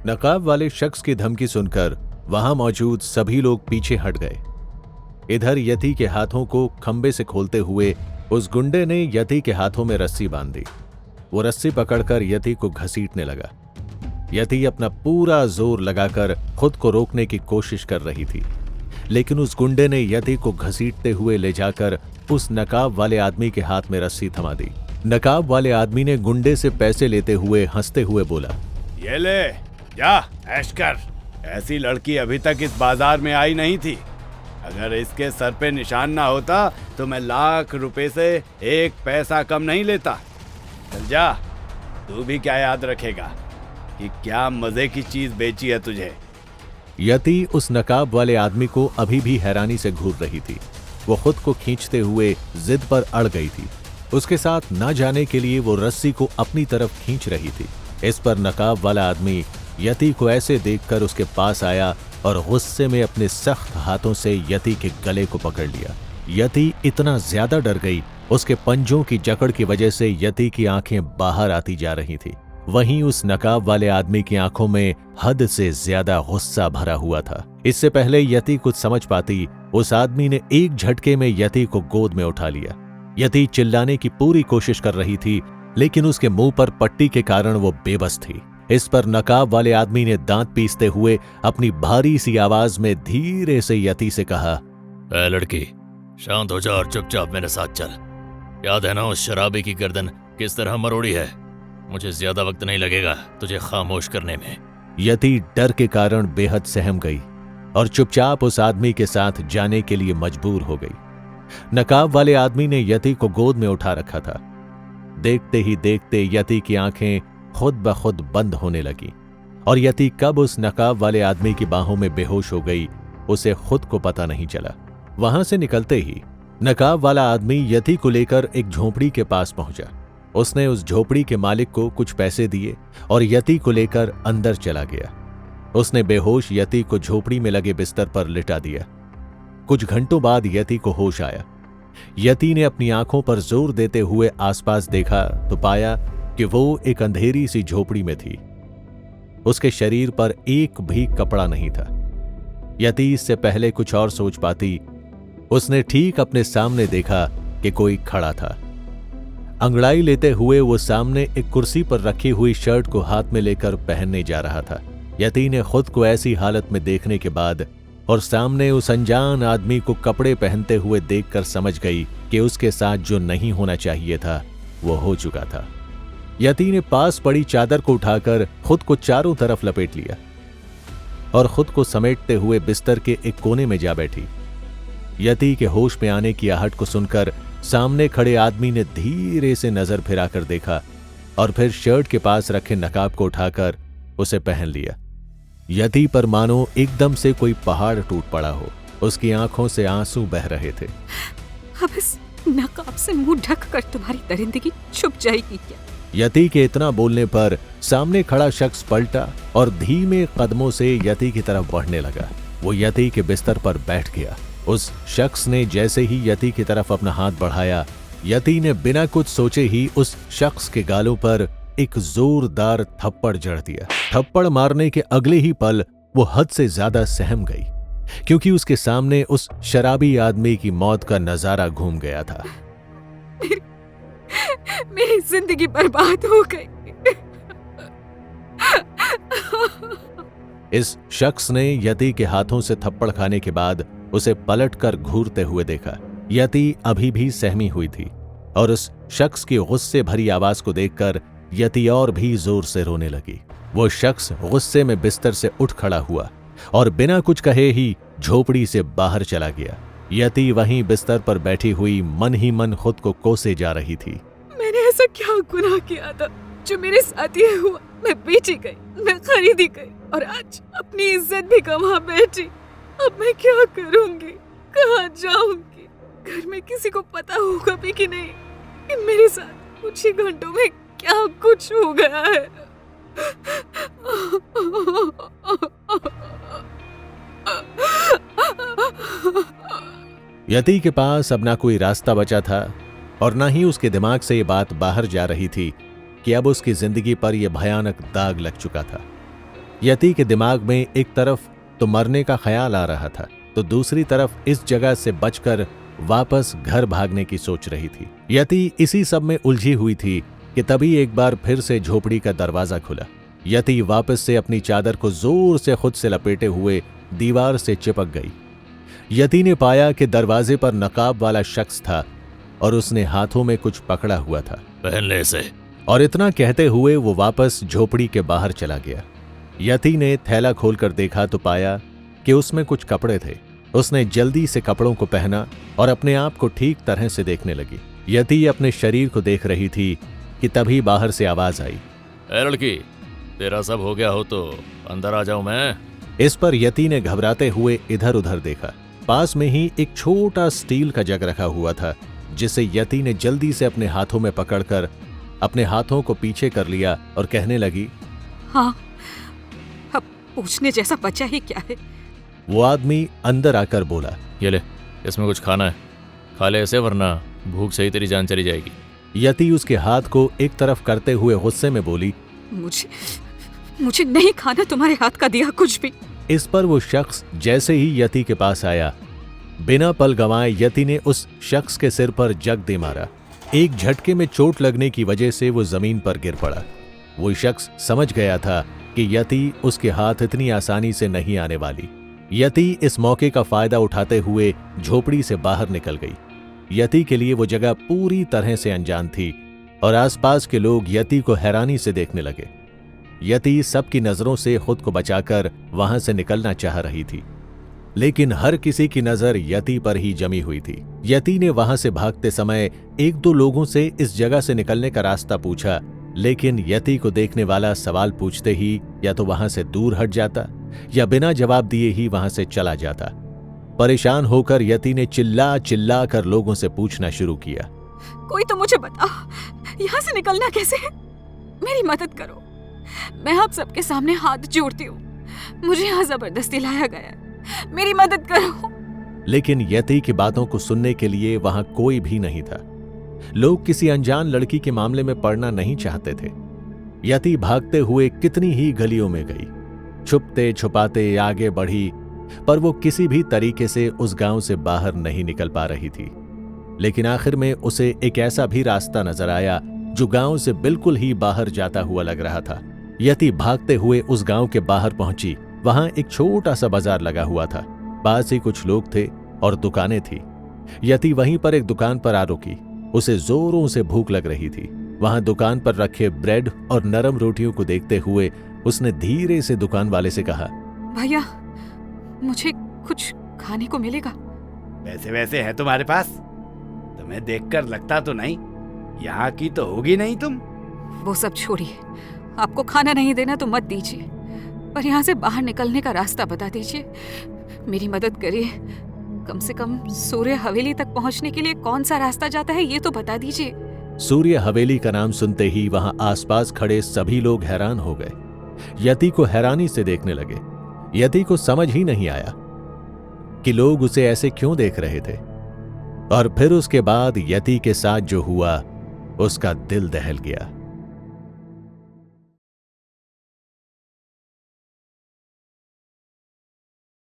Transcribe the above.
नकाब वाले शख्स की धमकी सुनकर वहां मौजूद सभी लोग पीछे हट गए। इधर यति के हाथों को खंबे से खोलते हुए उस गुंडे ने यति के हाथों में रस्सी बांध दी। वो रस्सी पकड़कर यति को घसीटने लगा। यति अपना पूरा जोर लगाकर खुद को रोकने की कोशिश कर रही थी, लेकिन उस गुंडे ने यति को घसीटते हुए ले जाकर उस नकाब वाले आदमी के हाथ में रस्सी थमा दी। नकाब वाले आदमी ने गुंडे से पैसे लेते हुए हंसते हुए बोला, ये ले, जा ऐश कर। ऐसी लड़की अभी तक इस बाजार में आई नहीं थी। अगर इसके सर पे निशान ना होता तो मैं लाख रुपए से एक पैसा कम नहीं लेता। चल जा, तू भी क्या याद रखेगा कि क्या मजे की चीज बेची है तुझे। यति उस नकाब वाले आदमी को अभी भी हैरानी से घूर रही थी। वो खुद को खींचते हुए जिद पर अड़ गई थी। उसके साथ ना जाने के लिए वो रस्सी को अपनी तरफ खींच रही थी। इस पर नकाब वाला आदमी यति को ऐसे देखकर उसके पास आया और गुस्से में अपने सख्त हाथों से यति के गले को पकड़ लिया। यति इतना ज्यादा डर गई, उसके पंजों की जकड़ की वजह से यति की आंखें बाहर आती जा रही थी। वहीं उस नकाब वाले आदमी की आंखों में हद से ज्यादा गुस्सा भरा हुआ था। इससे पहले यति कुछ समझ पाती, उस आदमी ने एक झटके में यति को गोद में उठा लिया। यति चिल्लाने की पूरी कोशिश कर रही थी, लेकिन उसके मुंह पर पट्टी के कारण वो बेबस थी। इस पर नकाब वाले आदमी ने दांत पीसते हुए अपनी भारी सी आवाज में धीरे से यति से कहा, ए लड़की, शांत हो जा और चुपचाप मेरे साथ चल। याद है ना उस शराबी की गर्दन किस तरह मरोड़ी है? मुझे ज्यादा वक्त नहीं लगेगा तुझे खामोश करने में। यति डर के कारण बेहद सहम गई और चुपचाप उस आदमी के साथ जाने के लिए मजबूर हो गई। नकाब वाले आदमी ने यति को गोद में उठा रखा था। देखते ही देखते यति की आंखें खुद ब खुद बंद होने लगी और यति कब उस नकाब वाले आदमी की बाहों में बेहोश हो गई, उसे खुद को पता नहीं चला। वहां से निकलते ही नकाब वाला आदमी यति को लेकर एक झोपड़ी के पास पहुंचा। उसने उस झोपड़ी के मालिक को कुछ पैसे दिए और यति को लेकर अंदर चला गया। उसने बेहोश यति को झोपड़ी में लगे बिस्तर पर लिटा दिया। कुछ घंटों बाद यति को होश आया। यति ने अपनी आंखों पर जोर देते हुए आसपास देखा तो पाया कि वो एक अंधेरी सी झोपड़ी में थी। उसके शरीर पर एक भी कपड़ा नहीं था। यति इससे पहले कुछ और सोच पाती, उसने ठीक अपने सामने देखा कि कोई खड़ा था। अंगड़ाई लेते हुए वो सामने एक कुर्सी पर रखी हुई शर्ट को हाथ में लेकर पहनने जा रहा था। यति ने खुद को ऐसी हालत में देखने के बाद और सामने उस अनजान आदमी को कपड़े पहनते हुए देखकर समझ गई कि उसके साथ जो नहीं होना चाहिए था वो हो चुका था। यति ने पास पड़ी चादर को उठाकर खुद को चारों तरफ लपेट लिया और खुद को समेटते हुए बिस्तर के एक कोने में जा बैठी। यति के होश में आने की आहट को सुनकर सामने खड़े आदमी ने धीरे से नजर फिराकर देखा और फिर शर्ट के पास रखे नकाब को उठाकर उसे पहन लिया। यति पर मानो एकदम से कोई पहाड़ टूट पड़ा हो। उसकी आंखों से आंसू बह रहे थे। अब इस नकाब से मुंह ढक कर तुम्हारी दरिंदगी छुप जाएगी क्या? यति के इतना बोलने पर सामने खड़ा शख्स पलटा और धीमे कदमों से यति की तरफ बढ़ने लगा। वो यति के बिस्तर पर बैठ गया। उस शख्स ने जैसे ही यति की तरफ अपना हाथ बढ़ाया, यति ने बिना कुछ सोचे ही उस शख्स के गालों पर एक जोरदार थप्पड़ जड़ दिया। थप्पड़ मारने के अगले ही पल वो हद से ज्यादा सहम गई, क्योंकि उसके सामने उस शराबी आदमी की मौत का नजारा घूम गया था। मेरी जिंदगी बर्बाद हो गई। इस शख्स ने यति के हाथों से थप्पड़ खाने के बाद उसे पलटकर घूरते हुए देखा। यति अभी भी सहमी हुई थी और उस शख्स की गुस्से भरी आवाज को देखकर यति और भी जोर से रोने लगी। वो शख्स गुस्से में बिस्तर से उठ खड़ा हुआ और बिना कुछ कहे ही झोपड़ी से बाहर चला गया। यति वहीं बिस्तर पर बैठी हुई मन ही मन खुद को कोसे जा रही थी। मैंने ऐसा क्या गुनाह किया था जो मेरे साथ ये हुआ? मैं बेची गई, मैं खरीदी गई और आज अपनी इज्जत भी गंवा बैठी। अब मैं क्या करूंगी, कहाँ जाऊंगी? घर में किसी को पता होगा भी कि नहीं कि मेरे साथ कुछ ही घंटों में क्या कुछ हो गया है। यति के पास अब ना कोई रास्ता बचा था और ना ही उसके दिमाग से ये बात बाहर जा रही थी कि अब उसकी जिंदगी पर यह भयानक दाग लग चुका था। यति के दिमाग में एक तरफ तो मरने का ख्याल आ रहा था, तो दूसरी तरफ इस जगह से बचकर वापस घर भागने की सोच रही थी। यति इसी सब में उलझी हुई थी कि तभी एक बार फिर से झोपड़ी का दरवाजा खुला। यति वापस से अपनी चादर को जोर से खुद से लपेटे हुए दीवार से चिपक गई। यति ने पाया कि दरवाजे पर नकाब वाला शख्स था और उसने हाथों में कुछ पकड़ा हुआ था। पहन ले इसे। और इतना कहते हुए वो वापस झोपड़ी के बाहर चला गया। यति ने थैला खोलकर देखा तो पाया कि उसमें कुछ कपड़े थे। उसने जल्दी से कपड़ों को पहना और अपने आप को ठीक तरह से देखने लगी। यति अपने शरीर को देख रही थी कि तभी बाहर से आवाज आई, ए लड़की, तेरा सब हो गया हो तो अंदर आ जाऊं मैं? इस पर यति ने घबराते हुए इधर उधर देखा। पास में ही एक छोटा स्टील का जग रखा हुआ था, जिसे यति ने जल्दी से अपने हाथों में पकड़कर अपने हाथों को पीछे कर लिया और कहने लगी, हाँ, अब पूछने जैसा बचा ही क्या है। वो आदमी अंदर आकर बोला, ये ले, इसमें कुछ खाना है, खा ले इसे वरना भूख से ही तेरी जान चली जाएगी। यति उसके हाथ को एक तरफ करते हुए गुस्से में बोली, मुझे नहीं खाना तुम्हारे हाथ का दिया कुछ भी। इस पर वो शख्स जैसे ही यति के पास आया, बिना पल गंवाए यति ने उस शख्स के सिर पर जग दे मारा। एक झटके में चोट लगने की वजह से वो जमीन पर गिर पड़ा। वो शख्स समझ गया था कि यति उसके हाथ इतनी आसानी से नहीं आने वाली। यति इस मौके का फायदा उठाते हुए झोपड़ी से बाहर निकल गई। यति के लिए वो जगह पूरी तरह से अनजान थी और आसपास के लोग यति को हैरानी से देखने लगे। यति सबकी नजरों से खुद को बचाकर वहां से निकलना चाह रही थी, लेकिन हर किसी की नजर यति पर ही जमी हुई थी। यति ने वहां से भागते समय एक दो लोगों से इस जगह से निकलने का रास्ता पूछा, लेकिन यति को देखने वाला सवाल पूछते ही या तो वहां से दूर हट जाता या बिना जवाब दिए ही वहां से चला जाता। परेशान होकर यति ने चिल्ला चिल्ला कर लोगों से पूछना शुरू किया, कोई तो मुझे बताओ, यहाँ से निकलना कैसे है? मेरी मदद करो, मैं आप सबके सामने हाथ जोड़ती हूँ। मुझे यहाँ जबरदस्ती लाया गया है, मेरी मदद करो। लेकिन यति की बातों को सुनने के लिए वहां कोई भी नहीं था। लोग किसी अनजान लड़की के मामले में पड़ना नहीं चाहते थे। यति भागते हुए कितनी ही गलियों में गई, छुपते छुपाते आगे बढ़ी, पर वो किसी भी तरीके से उस गांव से बाहर नहीं निकल पा रही थी। लेकिन आखिर में उसे एक ऐसा भी रास्ता नजर आया जो गांव से बिल्कुल ही बाहर जाता हुआ लग रहा था। यति भागते हुए उस गांव के बाहर पहुंची। वहां एक छोटा सा बाजार लगा हुआ था, पास ही कुछ लोग थे और दुकानें थी। यति वहीं पर एक दुकान पर आ रुकी। उसे जोरों से भूख लग रही थी। वहां दुकान पर रखे ब्रेड और नरम रोटियों को देखते हुए उसने धीरे से दुकान वाले से कहा, भैया, मुझे कुछ खाने को मिलेगा? पैसे वैसे हैं तुम्हारे पास? तुम्हें देखकर लगता तो नहीं यहाँ की तो होगी नहीं तुम। वो सब छोड़िए, आपको खाना नहीं देना तो मत दीजिए, पर यहाँ से बाहर निकलने का रास्ता बता दीजिए। मेरी मदद करिए, कम से कम सूर्य हवेली तक पहुँचने के लिए कौन सा रास्ता जाता है ये तो बता दीजिए। सूर्य हवेली का नाम सुनते ही वहां आसपास खड़े सभी लोग हैरान हो गए। यति को हैरानी से देखने लगे। यति को समझ ही नहीं आया कि लोग उसे ऐसे क्यों देख रहे थे। और फिर उसके बाद यति के साथ जो हुआ उसका दिल दहल गया।